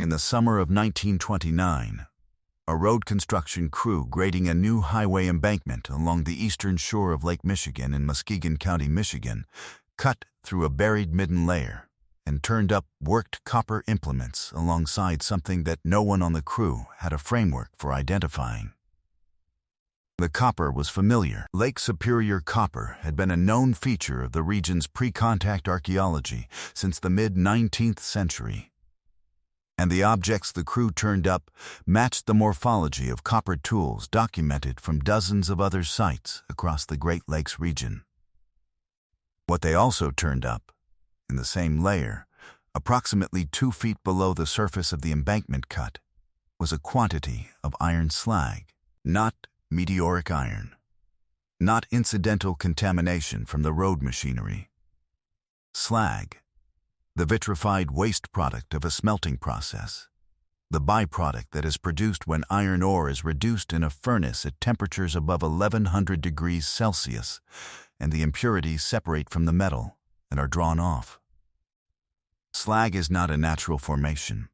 In the summer of 1929, a road construction crew grading a new highway embankment along the eastern shore of Lake Michigan in Muskegon County, Michigan, cut through a buried midden layer and turned up worked copper implements alongside something that no one on the crew had a framework for identifying. The copper was familiar. Lake Superior copper had been a known feature of the region's pre-contact archaeology since the mid-19th century. And the objects the crew turned up matched the morphology of copper tools documented from dozens of other sites across the Great Lakes region. What they also turned up, in the same layer, approximately 2 feet below the surface of the embankment cut, was a quantity of iron slag, not meteoric iron, not incidental contamination from the road machinery. Slag, the vitrified waste product of a smelting process, the byproduct that is produced when iron ore is reduced in a furnace at temperatures above 1100 degrees Celsius, and the impurities separate from the metal and are drawn off. Slag is not a natural formation.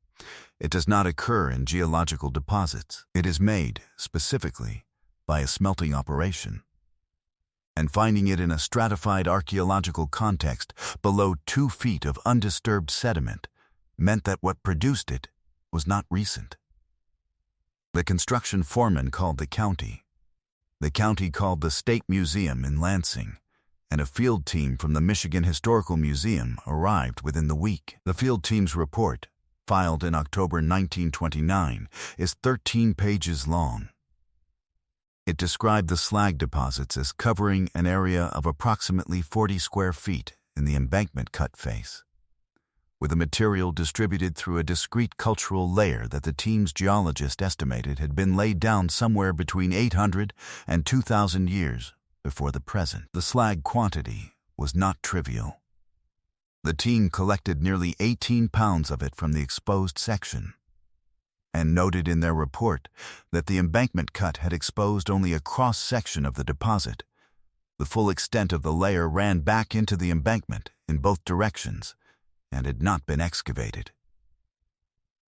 It does not occur in geological deposits. It is made, specifically, by a smelting operation. And finding it in a stratified archaeological context below 2 feet of undisturbed sediment meant that what produced it was not recent. The construction foreman called the county called the State Museum in Lansing, and a field team from the Michigan Historical Museum arrived within the week. The field team's report, filed in October 1929, is 13 pages long. It described the slag deposits as covering an area of approximately 40 square feet in the embankment cut face, with the material distributed through a discrete cultural layer that the team's geologist estimated had been laid down somewhere between 800 and 2,000 years before the present. The slag quantity was not trivial. The team collected nearly 18 pounds of it from the exposed section, and noted in their report that the embankment cut had exposed only a cross-section of the deposit. The full extent of the layer ran back into the embankment in both directions and had not been excavated.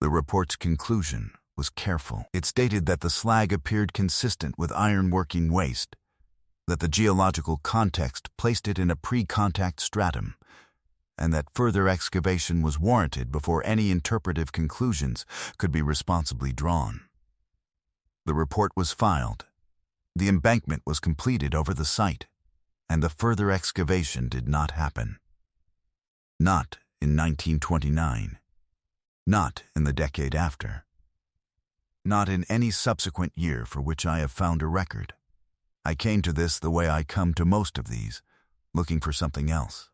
The report's conclusion was careful. It stated that the slag appeared consistent with iron-working waste, that the geological context placed it in a pre-contact stratum, and that further excavation was warranted before any interpretive conclusions could be responsibly drawn. The report was filed, the embankment was completed over the site, and the further excavation did not happen. Not in 1929, not in the decade after, not in any subsequent year for which I have found a record. I came to this the way I come to most of these, looking for something else.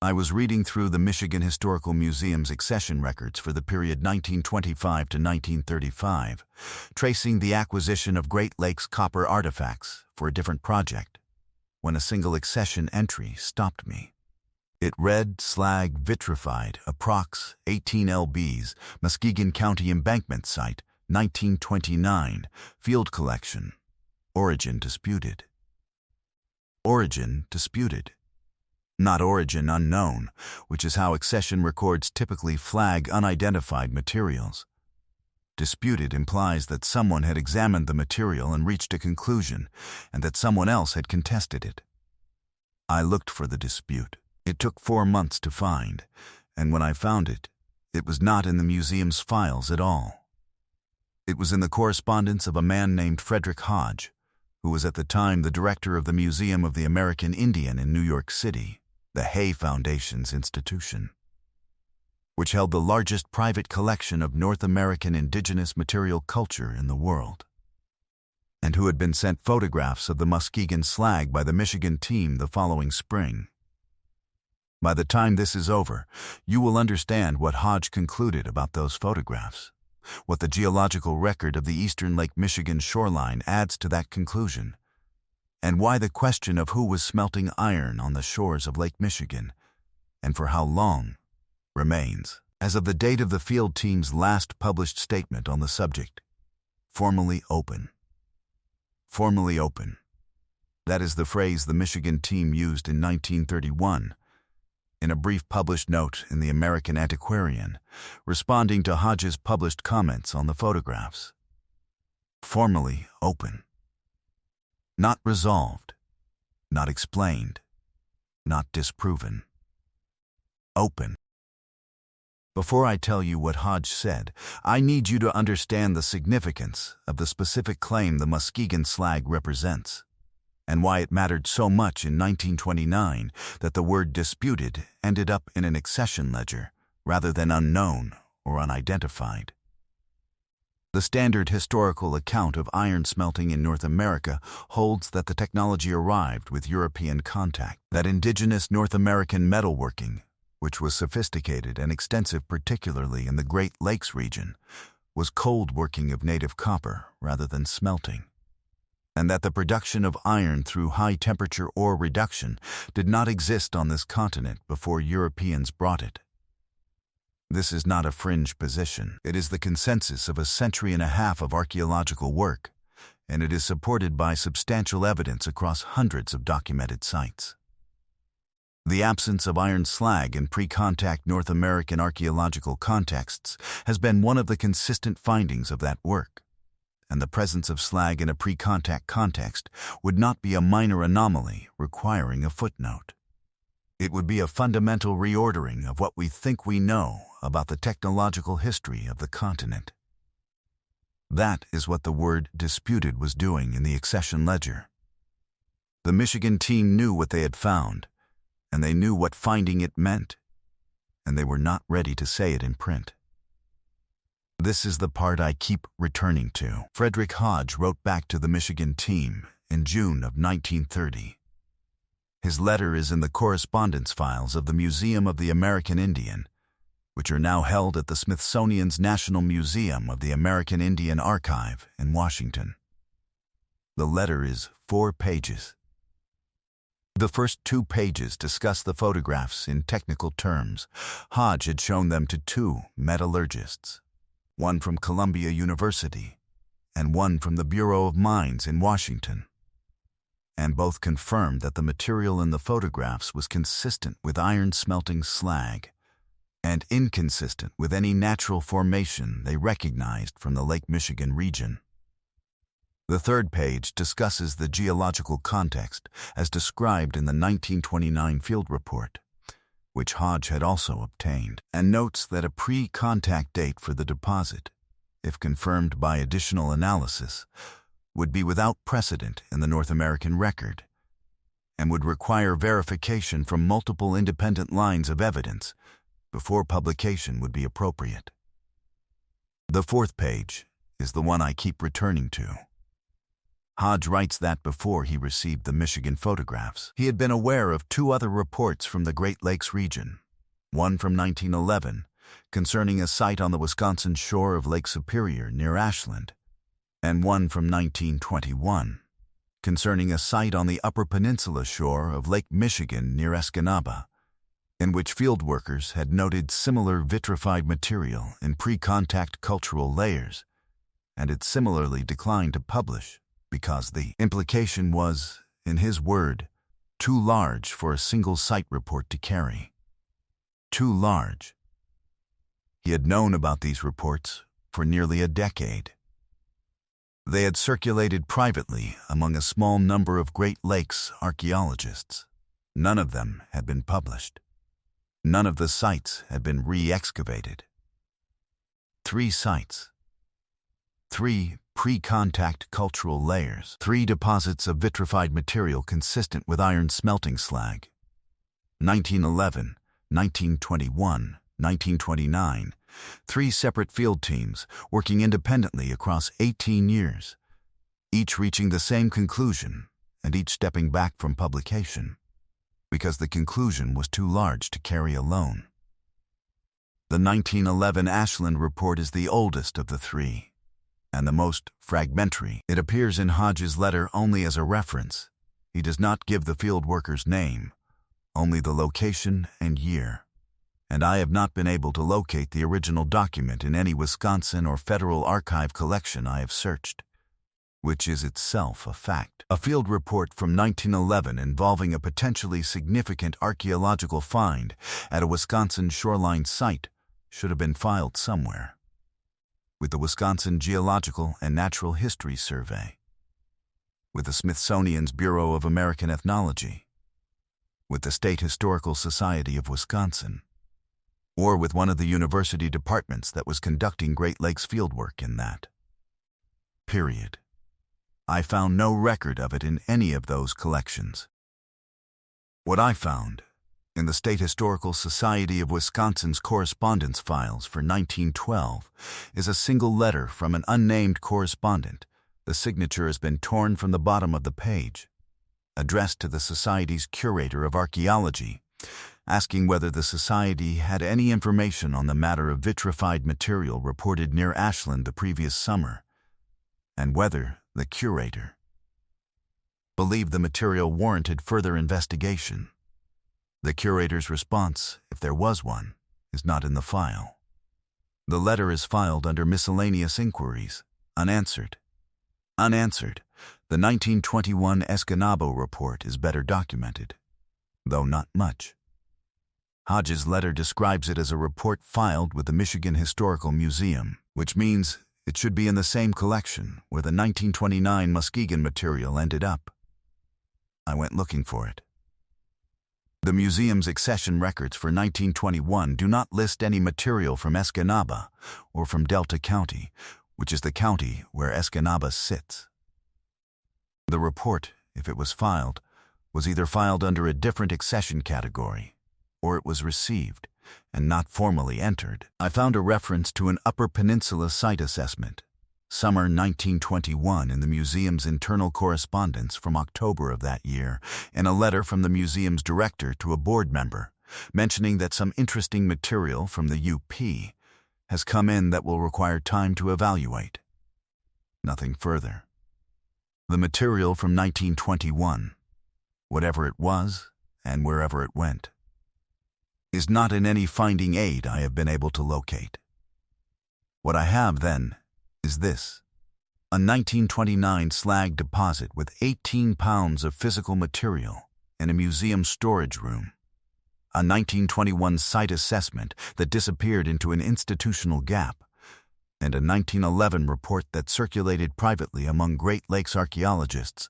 I was reading through the Michigan Historical Museum's accession records for the period 1925 to 1935, tracing the acquisition of Great Lakes copper artifacts for a different project, when a single accession entry stopped me. It read slag vitrified, approx. 18 lbs, Muskegon County Embankment Site, 1929, Field Collection. Origin disputed. Origin disputed. Not origin unknown, which is how accession records typically flag unidentified materials. Disputed implies that someone had examined the material and reached a conclusion, and that someone else had contested it. I looked for the dispute. It took 4 months to find, and when I found it, it was not in the museum's files at all. It was in the correspondence of a man named Frederick Hodge, who was at the time the director of the Museum of the American Indian in New York City, the Hay Foundation's institution, which held the largest private collection of North American indigenous material culture in the world, and who had been sent photographs of the Muskegon slag by the Michigan team the following spring. By the time this is over, you will understand what Hodge concluded about those photographs, what the geological record of the eastern Lake Michigan shoreline adds to that conclusion, and why the question of who was smelting iron on the shores of Lake Michigan, and for how long, remains, as of the date of the field team's last published statement on the subject, formally open. Formally open. That is the phrase the Michigan team used in 1931, in a brief published note in the American Antiquarian, responding to Hodge's published comments on the photographs. Formally open. Not resolved. Not explained. Not disproven. Open. Before I tell you what Hodge said, I need you to understand the significance of the specific claim the Muskegon slag represents, and why it mattered so much in 1929 that the word disputed ended up in an accession ledger rather than unknown or unidentified. The standard historical account of iron smelting in North America holds that the technology arrived with European contact, that indigenous North American metalworking, which was sophisticated and extensive particularly in the Great Lakes region, was cold working of native copper rather than smelting, and that the production of iron through high-temperature ore reduction did not exist on this continent before Europeans brought it. This is not a fringe position. It is the consensus of a century and a half of archaeological work, and it is supported by substantial evidence across hundreds of documented sites. The absence of iron slag in pre-contact North American archaeological contexts has been one of the consistent findings of that work, and the presence of slag in a pre-contact context would not be a minor anomaly requiring a footnote. It would be a fundamental reordering of what we think we know about the technological history of the continent. That is what the word disputed was doing in the accession ledger. The Michigan team knew what they had found, and they knew what finding it meant, and they were not ready to say it in print. This is the part I keep returning to. Frederick Hodge wrote back to the Michigan team in June of 1930. His letter is in the correspondence files of the Museum of the American Indian, which are now held at the Smithsonian's National Museum of the American Indian Archive in Washington. The letter is 4 pages. The first 2 pages discuss the photographs in technical terms. Hodge had shown them to 2 metallurgists, one from Columbia University and one from the Bureau of Mines in Washington, and both confirmed that the material in the photographs was consistent with iron smelting slag and inconsistent with any natural formation they recognized from the Lake Michigan region. The 3rd page discusses the geological context as described in the 1929 field report, which Hodge had also obtained, and notes that a pre-contact date for the deposit, if confirmed by additional analysis, would be without precedent in the North American record, and would require verification from multiple independent lines of evidence before publication would be appropriate. The 4th page is the one I keep returning to. Hodge writes that before he received the Michigan photographs, he had been aware of 2 other reports from the Great Lakes region, one from 1911 concerning a site on the Wisconsin shore of Lake Superior near Ashland, and one from 1921 concerning a site on the Upper Peninsula shore of Lake Michigan near Escanaba, in which field workers had noted similar vitrified material in pre-contact cultural layers, and had similarly declined to publish because the implication was, in his word, too large for a single site report to carry. Too large. He had known about these reports for nearly a decade. They had circulated privately among a small number of Great Lakes archaeologists. None of them had been published. None of the sites had been re-excavated. 3 sites. 3 pre-contact cultural layers. 3 deposits of vitrified material consistent with iron smelting slag. 1911, 1921, 1929. 3 separate field teams working independently across 18 years, each reaching the same conclusion and each stepping back from publication, because the conclusion was too large to carry alone. The 1911 Ashland report is the oldest of the 3, and the most fragmentary. It appears in Hodge's letter only as a reference. He does not give the field worker's name, only the location and year. And I have not been able to locate the original document in any Wisconsin or Federal Archive collection I have searched. which is itself a fact. A field report from 1911 involving a potentially significant archaeological find at a Wisconsin shoreline site should have been filed somewhere. With the Wisconsin Geological and Natural History Survey, with the Smithsonian's Bureau of American Ethnology, with the State Historical Society of Wisconsin, or with one of the university departments that was conducting Great Lakes fieldwork in that period. I found no record of it in any of those collections. What I found in the State Historical Society of Wisconsin's correspondence files for 1912 is a single letter from an unnamed correspondent. The signature has been torn from the bottom of the page, addressed to the Society's curator of archaeology, asking whether the Society had any information on the matter of vitrified material reported near Ashland the previous summer, and whether the curator believed the material warranted further investigation. The curator's response, if there was one, is not in the file. The letter is filed under miscellaneous inquiries, unanswered. Unanswered, the 1921 Escanabo report is better documented, though not much. Hodges' letter describes it as a report filed with the Michigan Historical Museum, which means it should be in the same collection where the 1929 Muskegon material ended up. I went looking for it. The museum's accession records for 1921 do not list any material from Escanaba or from Delta County, which is the county where Escanaba sits. The report, if it was filed, was either filed under a different accession category, or it was received and not formally entered. I found a reference to an Upper Peninsula site assessment, summer 1921, in the museum's internal correspondence from October of that year, in a letter from the museum's director to a board member, mentioning that some interesting material from the UP has come in that will require time to evaluate. Nothing further. The material from 1921, whatever it was and wherever it went, is not in any finding aid I have been able to locate. What I have, then, is this: a 1929 slag deposit with 18 pounds of physical material in a museum storage room, a 1921 site assessment that disappeared into an institutional gap, and a 1911 report that circulated privately among Great Lakes archaeologists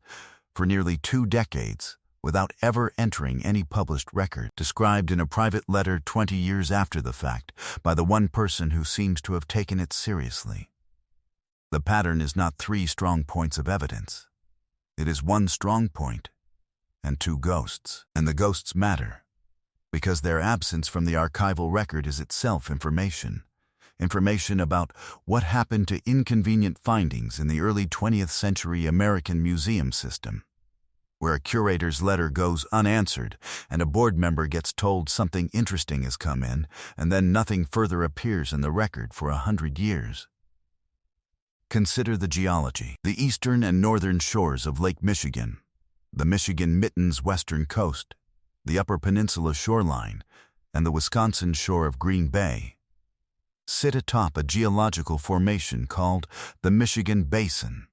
for nearly 2 decades without ever entering any published record, described in a private letter 20 years after the fact by the one person who seems to have taken it seriously. The pattern is not 3 strong points of evidence. It is 1 strong point and 2 ghosts. And the ghosts matter because their absence from the archival record is itself information. Information about what happened to inconvenient findings in the early 20th century American museum system, where a curator's letter goes unanswered and a board member gets told something interesting has come in, and then nothing further appears in the record for 100 years. Consider the geology. The eastern and northern shores of Lake Michigan, the Michigan Mittens western coast, the Upper Peninsula shoreline, and the Wisconsin shore of Green Bay sit atop a geological formation called the Michigan Basin,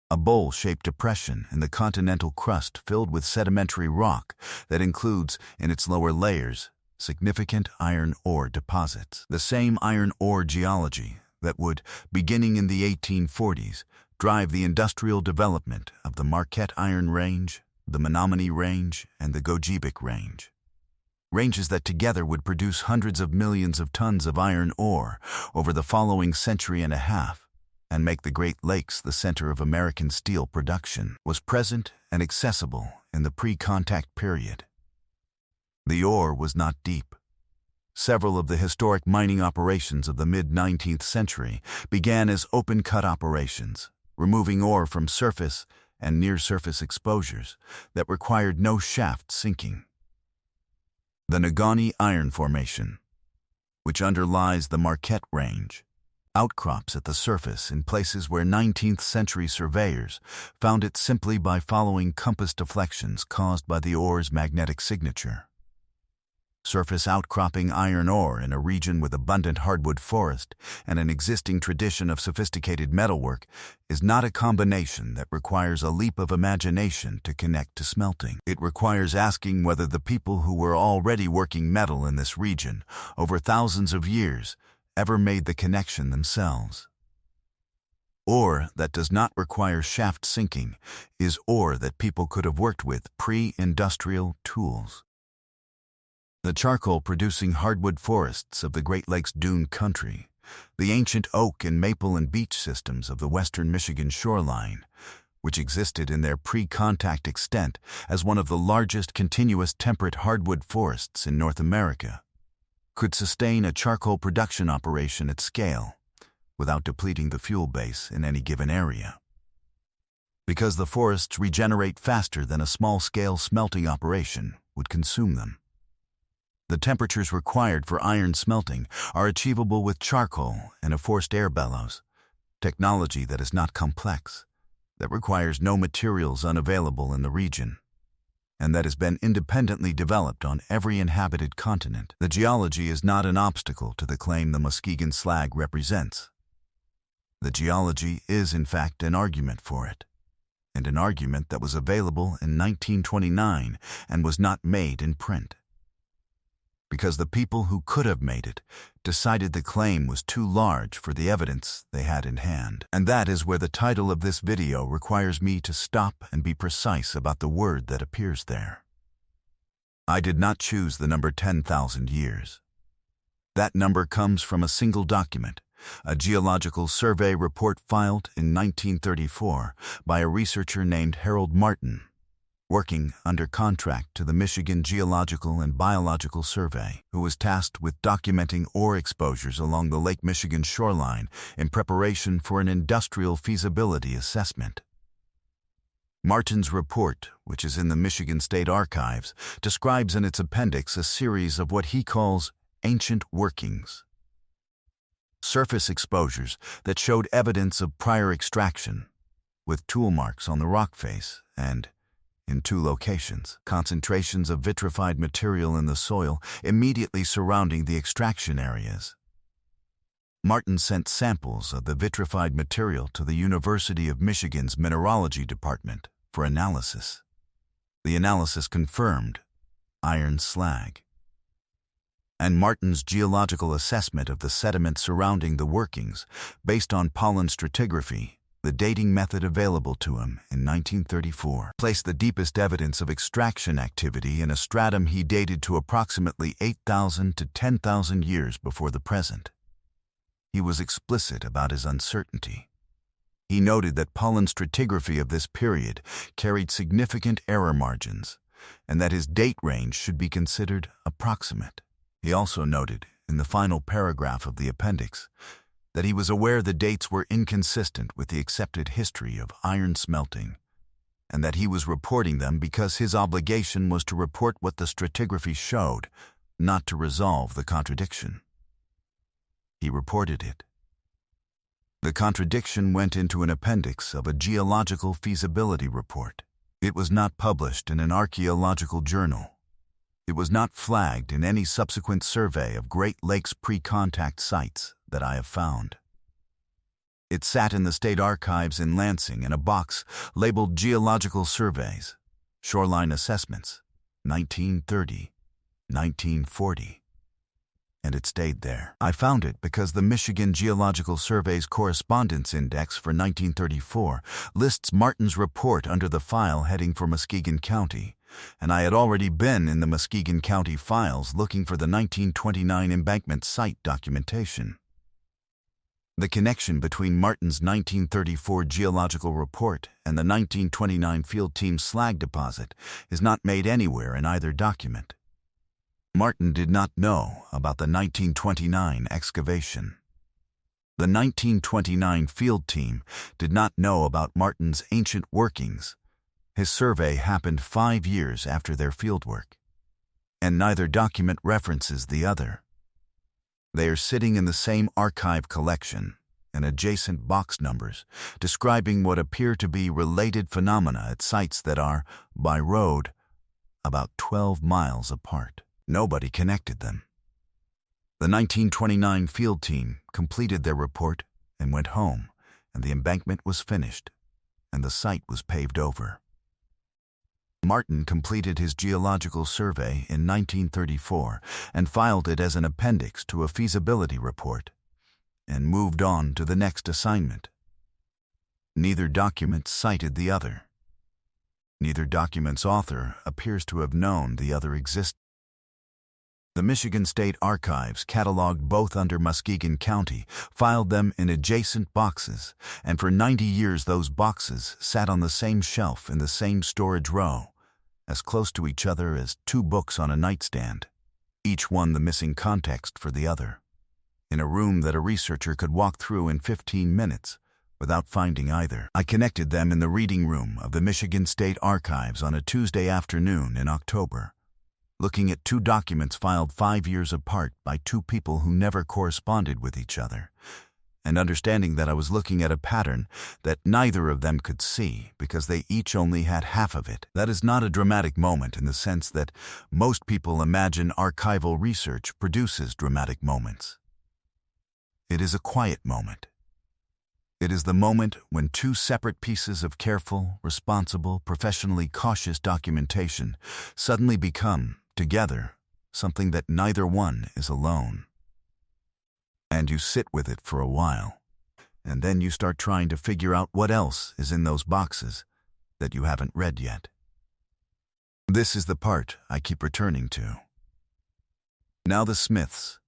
a bowl-shaped depression in the continental crust filled with sedimentary rock that includes, in its lower layers, significant iron ore deposits. The same iron ore geology that would, beginning in the 1840s, drive the industrial development of the Marquette Iron Range, the Menominee Range, and the Gogebic Range. Ranges that together would produce hundreds of millions of tons of iron ore over the following century and a half, and make the Great Lakes the center of American steel production, was present and accessible in the pre-contact period. The ore was not deep. Several of the historic mining operations of the mid-19th century began as open-cut operations, removing ore from surface and near-surface exposures that required no shaft sinking. The Negaunee Iron Formation, which underlies the Marquette Range, outcrops at the surface in places where 19th century surveyors found it simply by following compass deflections caused by the ore's magnetic signature. surface outcropping iron ore in a region with abundant hardwood forest, and an existing tradition of sophisticated metalwork is not a combination that requires a leap of imagination to connect to smelting. It requires asking whether the people who were already working metal in this region over thousands of years ever made the connection themselves. Ore that does not require shaft sinking is ore that people could have worked with pre-industrial tools. The charcoal-producing hardwood forests of the Great Lakes dune country, the ancient oak and maple and beech systems of the western Michigan shoreline, which existed in their pre-contact extent as one of the largest continuous temperate hardwood forests in North America, could sustain a charcoal production operation at scale without depleting the fuel base in any given area. Because the forests regenerate faster than a small-scale smelting operation would consume them. The temperatures required for iron smelting are achievable with charcoal and a forced air bellows, technology that is not complex, that requires no materials unavailable in the region, and that has been independently developed on every inhabited continent. The geology is not an obstacle to the claim the Muskegon slag represents. The geology is, in fact, an argument for it, and an argument that was available in 1929 and was not made in print. Because the people who could have made it decided the claim was too large for the evidence they had in hand. And that is where the title of this video requires me to stop and be precise about the word that appears there. I did not choose the number 10,000 years. That number comes from a single document, a geological survey report filed in 1934 by a researcher named Harold Martin, working under contract to the Michigan Geological and Biological Survey, who was tasked with documenting ore exposures along the Lake Michigan shoreline in preparation for an industrial feasibility assessment. Martin's report, which is in the Michigan State Archives, describes in its appendix a series of what he calls ancient workings. Surface exposures that showed evidence of prior extraction, with tool marks on the rock face and, in two locations, concentrations of vitrified material in the soil immediately surrounding the extraction areas. Martin sent samples of the vitrified material to the University of Michigan's Mineralogy Department for analysis. The analysis confirmed iron slag. And Martin's geological assessment of the sediment surrounding the workings, based on pollen stratigraphy, the dating method available to him in 1934, placed the deepest evidence of extraction activity in a stratum he dated to approximately 8,000 to 10,000 years before the present. He was explicit about his uncertainty. He noted that pollen stratigraphy of this period carried significant error margins, and that his date range should be considered approximate. He also noted, in the final paragraph of the appendix, that he was aware the dates were inconsistent with the accepted history of iron smelting, and that he was reporting them because his obligation was to report what the stratigraphy showed, not to resolve the contradiction. He reported it. The contradiction went into an appendix of a geological feasibility report. It was not published in an archaeological journal. It was not flagged in any subsequent survey of Great Lakes pre-contact sites that I have found. It sat in the State Archives in Lansing in a box labeled Geological Surveys, Shoreline Assessments, 1930, 1940. And it stayed there. I found it because the Michigan Geological Survey's Correspondence Index for 1934 lists Martin's report under the file heading for Muskegon County, and I had already been in the Muskegon County files looking for the 1929 embankment site documentation. The connection between Martin's 1934 geological report and the 1929 field team slag deposit is not made anywhere in either document. Martin did not know about the 1929 excavation. The 1929 field team did not know about Martin's ancient workings. His survey happened 5 years after their fieldwork, and neither document references the other. They are sitting in the same archive collection and adjacent box numbers, describing what appear to be related phenomena at sites that are, by road, about 12 miles apart. Nobody connected them. The 1929 field team completed their report and went home, and the embankment was finished, and the site was paved over. Martin completed his geological survey in 1934 and filed it as an appendix to a feasibility report, and moved on to the next assignment. Neither document cited the other. Neither document's author appears to have known the other existed. The Michigan State Archives cataloged both under Muskegon County, filed them in adjacent boxes, and for 90 years those boxes sat on the same shelf in the same storage row, as close to each other as two books on a nightstand, each one the missing context for the other, in a room that a researcher could walk through in 15 minutes without finding either. I connected them in the reading room of the Michigan State Archives on a Tuesday afternoon in October, looking at two documents filed 5 years apart by two people who never corresponded with each other, and understanding that I was looking at a pattern that neither of them could see because they each only had half of it. That is not a dramatic moment in the sense that most people imagine archival research produces dramatic moments. It is a quiet moment. It is the moment when two separate pieces of careful, responsible, professionally cautious documentation suddenly become, together, something that neither one is alone. And you sit with it for a while, and then you start trying to figure out what else is in those boxes that you haven't read yet. This is the part I keep returning to. Now the Smiths.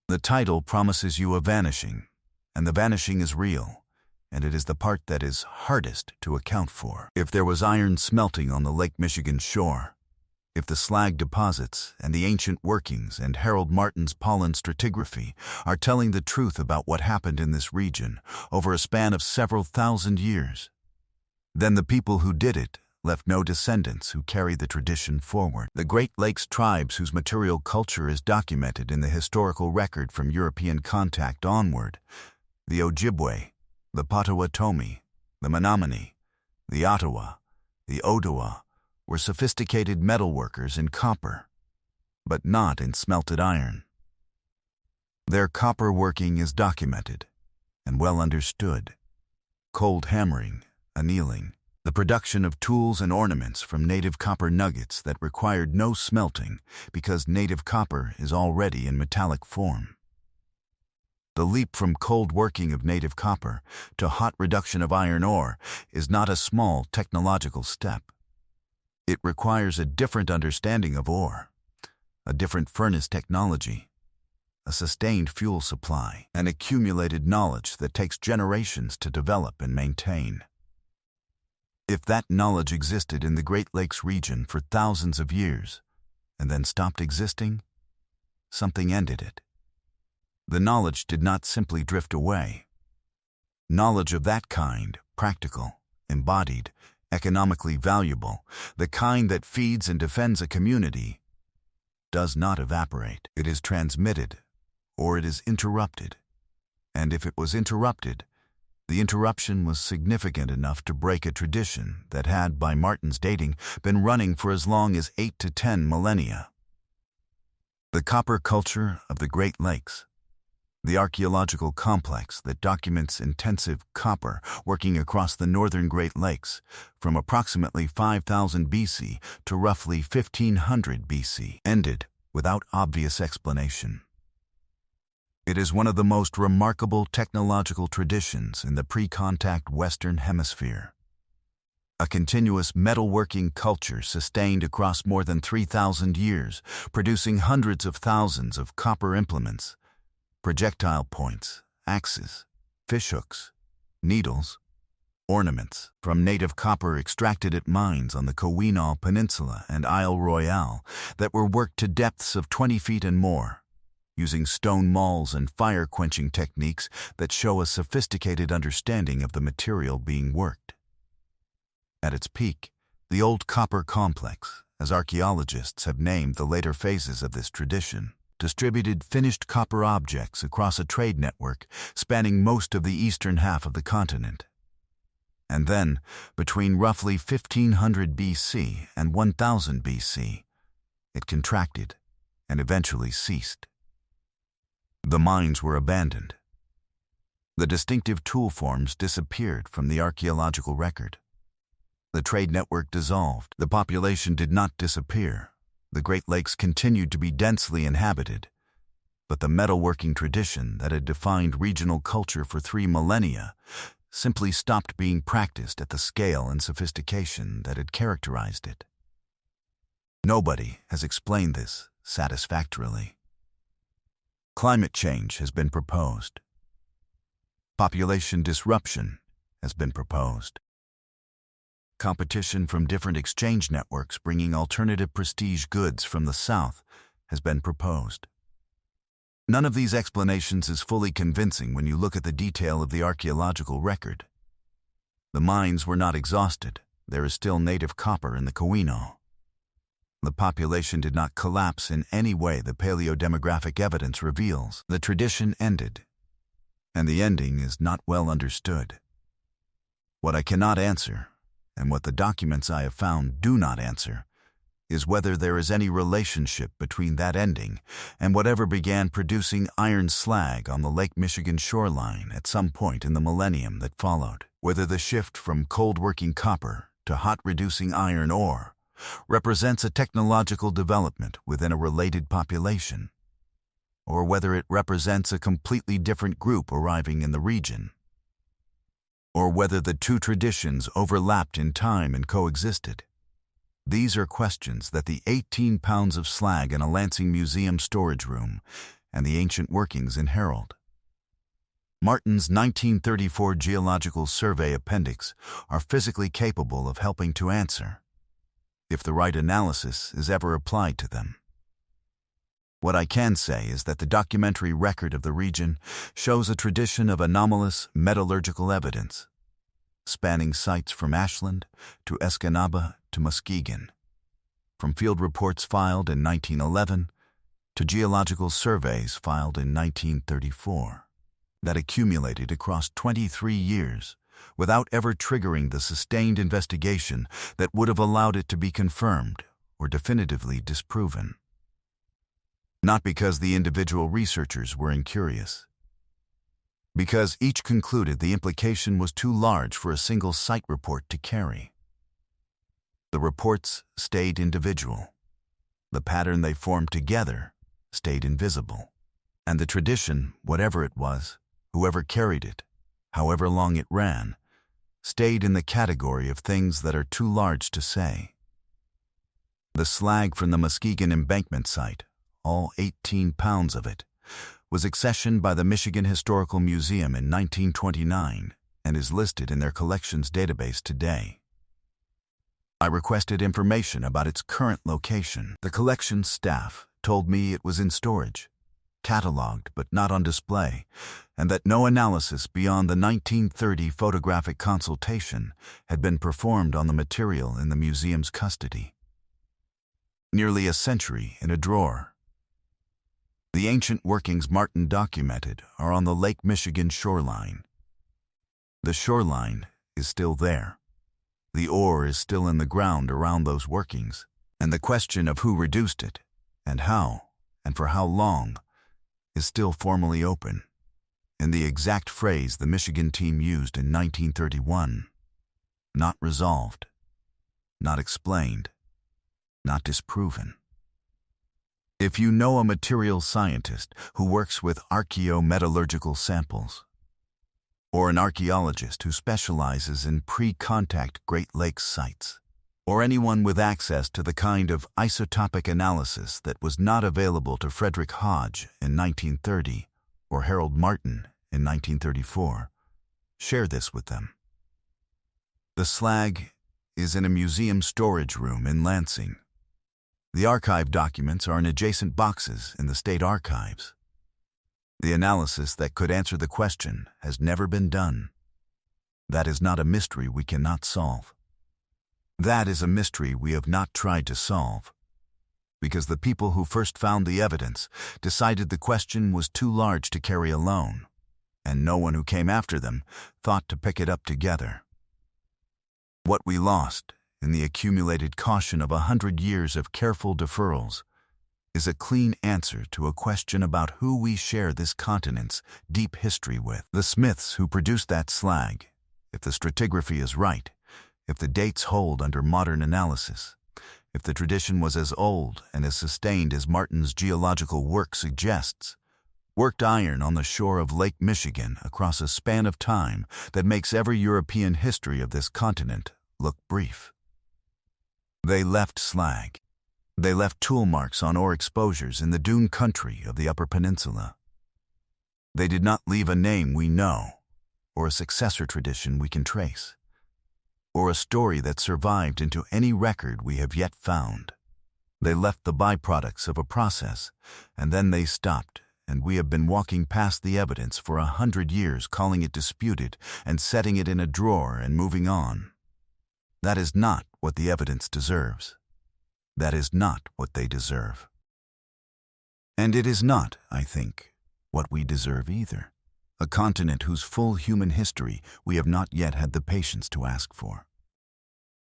The title promises you a vanishing, and the vanishing is real, and it is the part that is hardest to account for. If there was iron smelting on the Lake Michigan shore, if the slag deposits and the ancient workings and Harold Martin's pollen stratigraphy are telling the truth about what happened in this region over a span of several thousand years, then the people who did it left no descendants who carry the tradition forward. The Great Lakes tribes whose material culture is documented in the historical record from European contact onward, the Ojibwe, the Potawatomi, the Menominee, the Ottawa, the Odawa, were sophisticated metalworkers in copper, but not in smelted iron. Their copper working is documented and well understood. Cold hammering, annealing, the production of tools and ornaments from native copper nuggets that required no smelting because native copper is already in metallic form. The leap from cold working of native copper to hot reduction of iron ore is not a small technological step. It requires a different understanding of ore, a different furnace technology, a sustained fuel supply, and accumulated knowledge that takes generations to develop and maintain. If that knowledge existed in the Great Lakes region for thousands of years and then stopped existing, something ended it. The knowledge did not simply drift away. Knowledge of that kind, practical, embodied, economically valuable, the kind that feeds and defends a community, does not evaporate. It is transmitted, or it is interrupted. And if it was interrupted, the interruption was significant enough to break a tradition that had, by Martin's dating, been running for as long as 8 to 10 millennia. The copper culture of the Great Lakes, the archaeological complex that documents intensive copper working across the northern Great Lakes from approximately 5000 BC to roughly 1500 BC, ended without obvious explanation. It is one of the most remarkable technological traditions in the pre-contact Western Hemisphere. A continuous metalworking culture sustained across more than 3,000 years, producing hundreds of thousands of copper implements, projectile points, axes, fishhooks, needles, ornaments from native copper extracted at mines on the Keweenaw Peninsula and Isle Royale that were worked to depths of 20 feet and more, using stone mauls and fire-quenching techniques that show a sophisticated understanding of the material being worked. At its peak, the Old Copper Complex, as archaeologists have named the later phases of this tradition, distributed finished copper objects across a trade network spanning most of the eastern half of the continent. And then, between roughly 1500 BC and 1000 BC, It contracted and eventually ceased. The mines were abandoned. The distinctive tool forms disappeared from the archaeological record. The trade network dissolved. The population did not disappear. The Great Lakes continued to be densely inhabited, but the metalworking tradition that had defined regional culture for 3 millennia simply stopped being practiced at the scale and sophistication that had characterized it. Nobody has explained this satisfactorily. Climate change has been proposed. Population disruption has been proposed. Competition from different exchange networks bringing alternative prestige goods from the South has been proposed. None of these explanations is fully convincing when you look at the detail of the archaeological record. The mines were not exhausted. There is still native copper in the Kawino. The population did not collapse in any way the paleodemographic evidence reveals. The tradition ended, and the ending is not well understood. What I cannot answer, and what the documents I have found do not answer, is whether there is any relationship between that ending and whatever began producing iron slag on the Lake Michigan shoreline at some point in the millennium that followed. Whether the shift from cold-working copper to hot-reducing iron ore represents a technological development within a related population, or whether it represents a completely different group arriving in the region, or whether the two traditions overlapped in time and coexisted. These are questions that the 18 pounds of slag in a Lansing Museum storage room and the ancient workings in Herald. Martin's 1934 Geological Survey Appendix are physically capable of helping to answer, if the right analysis is ever applied to them. What I can say is that the documentary record of the region shows a tradition of anomalous metallurgical evidence, spanning sites from Ashland to Escanaba to Muskegon, from field reports filed in 1911 to geological surveys filed in 1934, that accumulated across 23 years without ever triggering the sustained investigation that would have allowed it to be confirmed or definitively disproven. Not because the individual researchers were incurious, because each concluded the implication was too large for a single site report to carry. The reports stayed individual. The pattern they formed together stayed invisible. And the tradition, whatever it was, whoever carried it, however long it ran, stayed in the category of things that are too large to say. The slag from the Muskegon embankment site, all 18 pounds of it, was accessioned by the Michigan Historical Museum in 1929 and is listed in their collections database today. I requested information about its current location. The collection staff told me it was in storage, cataloged but not on display, and that no analysis beyond the 1930 photographic consultation had been performed on the material in the museum's custody. Nearly a century in a drawer. The ancient workings Martin documented are on the Lake Michigan shoreline. The shoreline is still there. The ore is still in the ground around those workings, and the question of who reduced it, and how, and for how long, is still formally open, in the exact phrase the Michigan team used in 1931. Not resolved, not explained, not disproven. If you know a materials scientist who works with archaeometallurgical samples, or an archaeologist who specializes in pre-contact Great Lakes sites, or anyone with access to the kind of isotopic analysis that was not available to Frederick Hodge in 1930 or Harold Martin in 1934, share this with them. The slag is in a museum storage room in Lansing. The archive documents are in adjacent boxes in the state archives. The analysis that could answer the question has never been done. That is not a mystery we cannot solve. That is a mystery we have not tried to solve, because the people who first found the evidence decided the question was too large to carry alone, and no one who came after them thought to pick it up together. What we lost in the accumulated caution of 100 years of careful deferrals, is a clean answer to a question about who we share this continent's deep history with. The Smiths who produced that slag, if the stratigraphy is right, if the dates hold under modern analysis, if the tradition was as old and as sustained as Martin's geological work suggests, worked iron on the shore of Lake Michigan across a span of time that makes every European history of this continent look brief. They left slag. They left tool marks on ore exposures in the dune country of the Upper Peninsula. They did not leave a name we know, or a successor tradition we can trace, or a story that survived into any record we have yet found. They left the byproducts of a process, and then they stopped, and we have been walking past the evidence for 100 years, calling it disputed and setting it in a drawer and moving on. That is not what the evidence deserves. That is not what they deserve. And it is not, I think, what we deserve either. A continent whose full human history we have not yet had the patience to ask for.